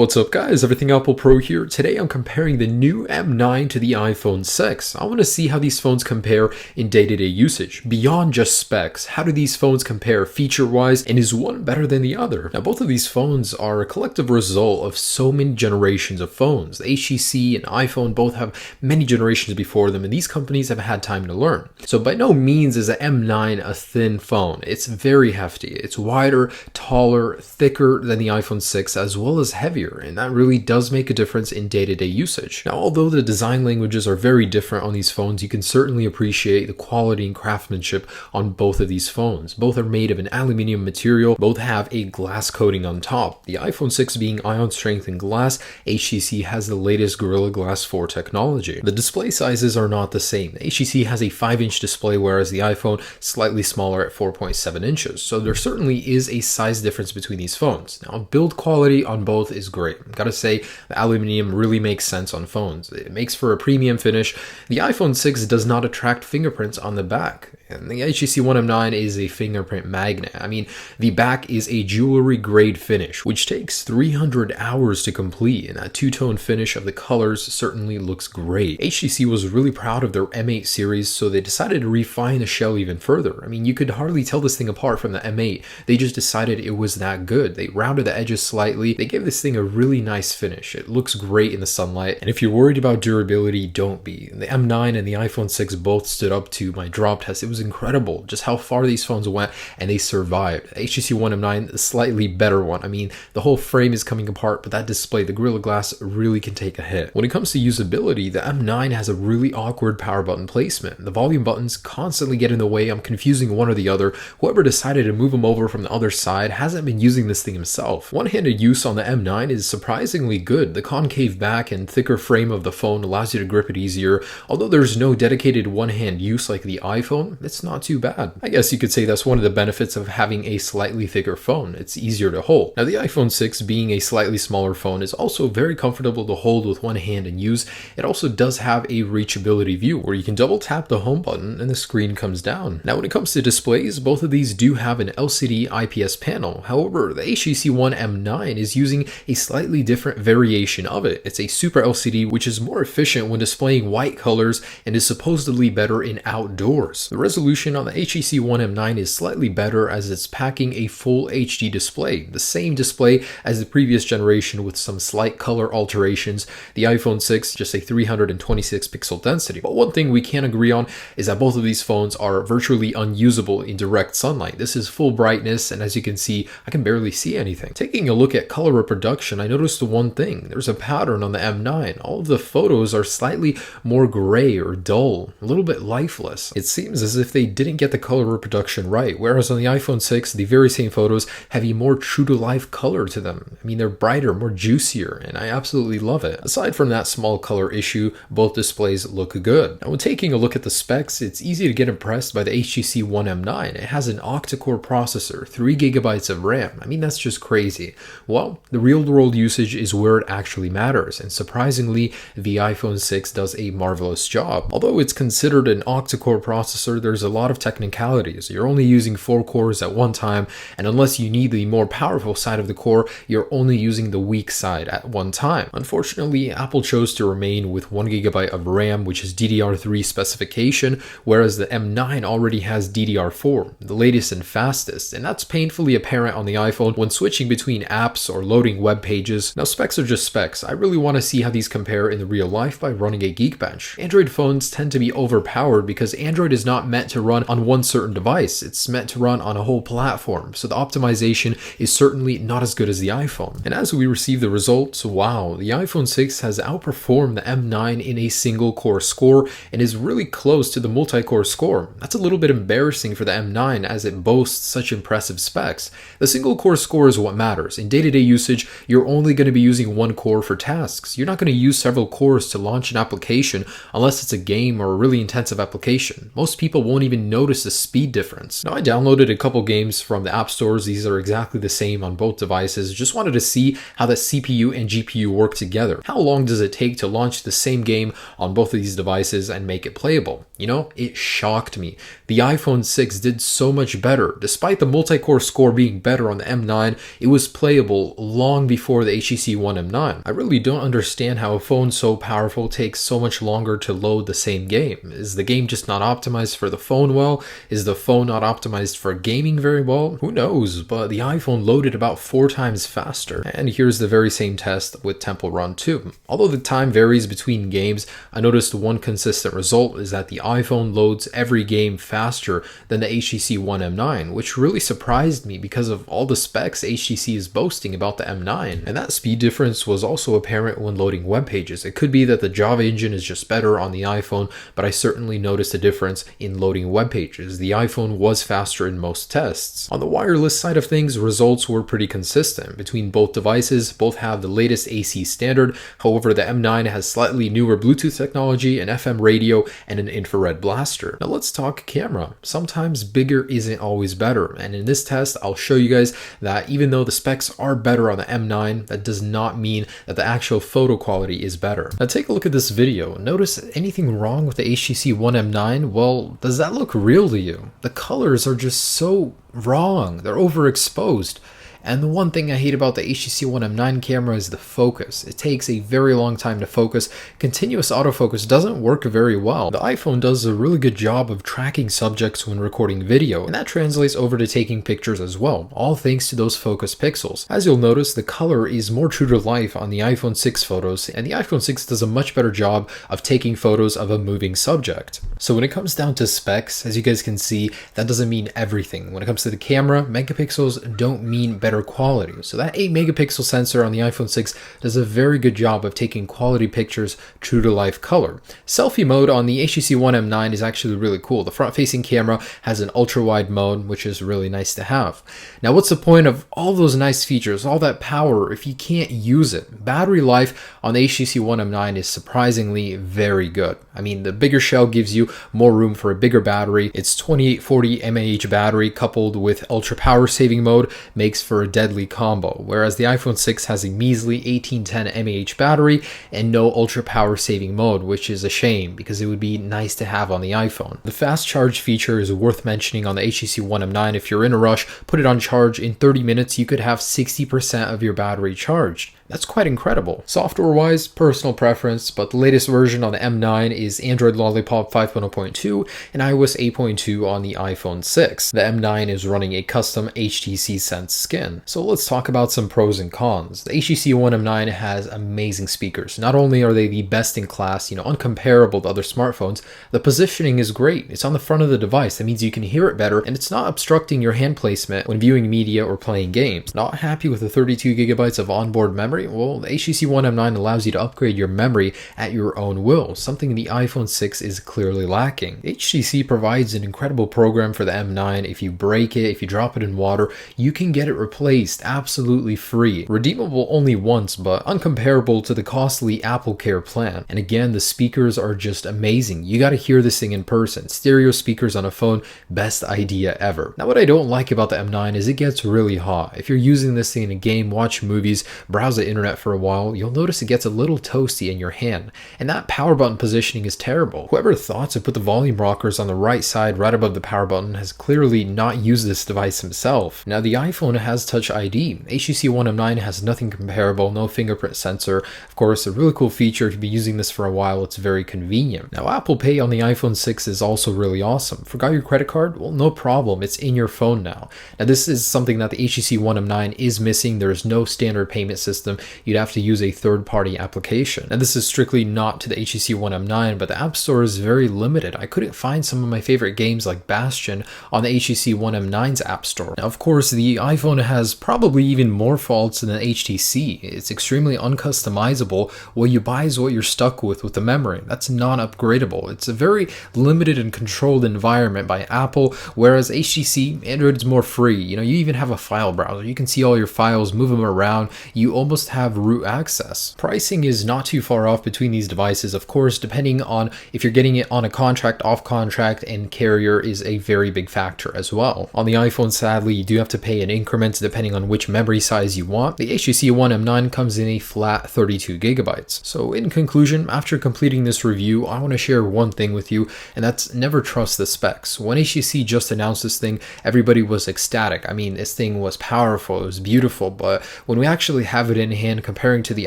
What's up guys, Everything Apple Pro here. Today I'm comparing the new M9 to the iPhone 6. I want to see how these phones compare in day-to-day usage. Beyond just specs, how do these phones compare feature-wise, and is one better than the other? Now both of these phones are a collective result of so many generations of phones. The HTC and iPhone both have many generations before them, and these companies have had time to learn. So by no means is the M9 a thin phone. It's very hefty. It's wider, taller, thicker than the iPhone 6, as well as heavier. And that really does make a difference in day-to-day usage. Now, although the design languages are very different on these phones, you can certainly appreciate the quality and craftsmanship on both of these phones. Both are made of an aluminum material, both have a glass coating on top. The iPhone 6 being ion strengthened glass, HTC has the latest Gorilla Glass 4 technology. The display sizes are not the same. The HTC has a 5-inch display, whereas the iPhone slightly smaller at 4.7 inches. So there certainly is a size difference between these phones. Now, build quality on both is great. Gotta say, the aluminum really makes sense on phones. It makes for a premium finish. The iPhone 6 does not attract fingerprints on the back, and the HTC One M9 is a fingerprint magnet. I mean, the back is a jewelry grade finish, which takes 300 hours to complete, and that two-tone finish of the colors certainly looks great. HTC was really proud of their M8 series, so they decided to refine the shell even further. I mean, you could hardly tell this thing apart from the M8. They just decided it was that good. They rounded the edges slightly. They gave this thing a really nice finish. It looks great in the sunlight, and if you're worried about durability, don't be. The M9 and the iPhone 6 both stood up to my drop test. It was incredible just how far these phones went, and they survived. The HTC One M9, a slightly better one. I mean, the whole frame is coming apart, but that display, the Gorilla Glass, really can take a hit. When it comes to usability, the M9 has a really awkward power button placement. The volume buttons constantly get in the way. I'm confusing one or the other. Whoever decided to move them over from the other side hasn't been using this thing himself. One-handed use on the M9 is surprisingly good. The concave back and thicker frame of the phone allows you to grip it easier. Although there's no dedicated one-hand use like the iPhone, it's not too bad. I guess you could say that's one of the benefits of having a slightly thicker phone. It's easier to hold. Now the iPhone 6, being a slightly smaller phone, is also very comfortable to hold with one hand and use. It also does have a reachability view where you can double tap the home button and the screen comes down. Now when it comes to displays, both of these do have an LCD IPS panel. However, the HTC One M9 is using a slightly different variation of it. It's a Super LCD, which is more efficient when displaying white colors and is supposedly better in outdoors. The resolution on the HTC One M9 is slightly better as it's packing a full HD display, the same display as the previous generation with some slight color alterations. The iPhone 6, just a 326 pixel density. But one thing we can agree on is that both of these phones are virtually unusable in direct sunlight. This is full brightness, and as you can see, I can barely see anything. Taking a look at color reproduction, I noticed the one thing. There's a pattern on the M9. All of the photos are slightly more gray or dull, a little bit lifeless. It seems as if they didn't get the color reproduction right, whereas on the iPhone 6, the very same photos have a more true-to-life color to them. I mean, they're brighter, more juicier, and I absolutely love it. Aside from that small color issue, both displays look good. Now, when taking a look at the specs, it's easy to get impressed by the HTC One M9. It has an octa-core processor, 3 GB of RAM. I mean, that's just crazy. Well, the real-world usage is where it actually matters, and surprisingly, the iPhone 6 does a marvelous job. Although it's considered an octa-core processor, there's a lot of technicalities. You're only using 4 cores at one time, and unless you need the more powerful side of the core, you're only using the weak side at one time. Unfortunately, Apple chose to remain with 1 GB of RAM, which is DDR3 specification, whereas the M9 already has DDR4, the latest and fastest, and that's painfully apparent on the iPhone when switching between apps or loading web pages. Now, specs are just specs. I really want to see how these compare in the real life by running a Geekbench. Android phones tend to be overpowered because Android is not meant to run on one certain device. It's meant to run on a whole platform, so the optimization is certainly not as good as the iPhone. And as we receive the results, wow, the iPhone 6 has outperformed the M9 in a single core score and is really close to the multi-core score. That's a little bit embarrassing for the M9 as it boasts such impressive specs. The single core score is what matters. In day-to-day usage, you're only going to be using one core for tasks. You're not going to use several cores to launch an application unless it's a game or a really intensive application. Most people won't even notice the speed difference. Now, I downloaded a couple games from the app stores. These are exactly the same on both devices. Just wanted to see how the CPU and GPU work together. How long does it take to launch the same game on both of these devices and make it playable? You know, it shocked me. The iPhone 6 did so much better. Despite the multi-core score being better on the M9, it was playable long before before the HTC One M9. I really don't understand how a phone so powerful takes so much longer to load the same game. Is the game just not optimized for the phone well? Is the phone not optimized for gaming very well? Who knows, but the iPhone loaded about 4 times faster. And here's the very same test with Temple Run 2. Although the time varies between games, I noticed one consistent result is that the iPhone loads every game faster than the HTC One M9, which really surprised me because of all the specs HTC is boasting about the M9. And that speed difference was also apparent when loading web pages. It could be that the Java engine is just better on the iPhone, but I certainly noticed a difference in loading web pages. The iPhone was faster in most tests. On the wireless side of things, results were pretty consistent between both devices. Both have the latest AC standard. However, the M9 has slightly newer Bluetooth technology, an FM radio, and an infrared blaster. Now let's talk camera. Sometimes bigger isn't always better, and in this test I'll show you guys that even though the specs are better on the M9, that does not mean that the actual photo quality is better. Now take a look at this video. Notice anything wrong with the HTC One M9? Well, does that look real to you? The colors are just so wrong. They're overexposed. And the one thing I hate about the HTC One M9 camera is the focus. It takes a very long time to focus. Continuous autofocus doesn't work very well. The iPhone does a really good job of tracking subjects when recording video, and that translates over to taking pictures as well, all thanks to those focus pixels. As you'll notice, the color is more true to life on the iPhone 6 photos, and the iPhone 6 does a much better job of taking photos of a moving subject. So when it comes down to specs, as you guys can see, that doesn't mean everything. When it comes to the camera, megapixels don't mean better quality. So that 8 megapixel sensor on the iPhone 6 does a very good job of taking quality pictures true to life color. Selfie mode on the HTC One M9 is actually really cool. The front facing camera has an ultra wide mode, which is really nice to have. Now what's the point of all those nice features, all that power, if you can't use it? Battery life on the HTC One M9 is surprisingly very good. I mean, the bigger shell gives you more room for a bigger battery. Its 2840 mAh battery coupled with ultra power saving mode makes for a deadly combo, whereas the iPhone 6 has a measly 1810 mAh battery and no ultra power saving mode, which is a shame because it would be nice to have on the iPhone. The fast charge feature is worth mentioning on the HTC One M9. If you're in a rush, put it on charge. In 30 minutes, you could have 60% of your battery charged. That's quite incredible. Software-wise, personal preference, but the latest version on the M9 is Android Lollipop 5.0.2 and iOS 8.2 on the iPhone 6. The M9 is running a custom HTC Sense skin. So let's talk about some pros and cons. The HTC One M9 has amazing speakers. Not only are they the best in class, uncomparable to other smartphones, the positioning is great. It's on the front of the device. That means you can hear it better, and it's not obstructing your hand placement when viewing media or playing games. Not happy with the 32 gigabytes of onboard memory? Well, the HTC One M9 allows you to upgrade your memory at your own will, something the iPhone 6 is clearly lacking. HTC provides an incredible program for the M9. If you break it, if you drop it in water, you can get it replaced absolutely free. Redeemable only once, but uncomparable to the costly Apple Care plan. And again, the speakers are just amazing. You gotta hear this thing in person. Stereo speakers on a phone, best idea ever. Now, what I don't like about the M9 is it gets really hot. If you're using this thing in a game, watch movies, browse the internet for a while, you'll notice it gets a little toasty in your hand. And that power button positioning is terrible. Whoever thought to put the volume rockers on the right side right above the power button has clearly not used this device himself. Now, the iPhone has Touch ID. HTC One M9 has nothing comparable, no fingerprint sensor. Of course, a really cool feature. If you've been using this for a while, it's very convenient. Now, Apple Pay on the iPhone 6 is also really awesome. Forgot your credit card? Well, no problem. It's in your phone now. Now, this is something that the HTC One M9 is missing. There is no standard payment system. You'd have to use a third-party application. Now, this is strictly not to the HTC One M9, but the App Store is very limited. I couldn't find some of my favorite games like Bastion on the HTC One M9's App Store. Now, of course, the iPhone has probably even more faults than the HTC. It's extremely uncustomizable. What you buy is what you're stuck with the memory. That's non-upgradable. It's a very limited and controlled environment by Apple, whereas HTC, Android is more free. You even have a file browser. You can see all your files, move them around. You almost have root access. Pricing is not too far off between these devices, of course, depending on if you're getting it on a contract, off contract, and carrier is a very big factor as well. On the iPhone, sadly, you do have to pay an increment depending on which memory size you want. The HTC One M9 comes in a flat 32 gigabytes. So in conclusion, after completing this review, I want to share one thing with you, and that's never trust the specs. When HTC just announced this thing, everybody was ecstatic. I mean, this thing was powerful, it was beautiful, but when we actually have it in in hand comparing to the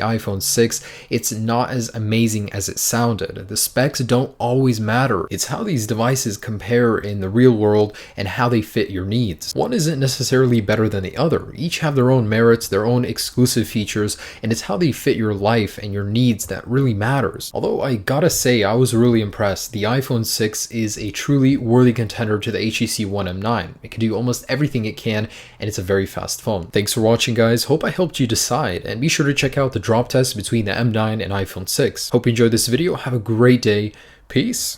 iPhone 6, it's not as amazing as it sounded. The specs don't always matter. It's how these devices compare in the real world and how they fit your needs. One isn't necessarily better than the other. Each have their own merits, their own exclusive features, and it's how they fit your life and your needs that really matters. Although I gotta say, I was really impressed. The iPhone 6 is a truly worthy contender to the HTC One M9. It can do almost everything it can, and it's a very fast phone. Thanks for watching, guys. Hope I helped you decide, and be sure to check out the drop test between the M9 and iPhone 6. Hope you enjoyed this video. Have a great day. Peace.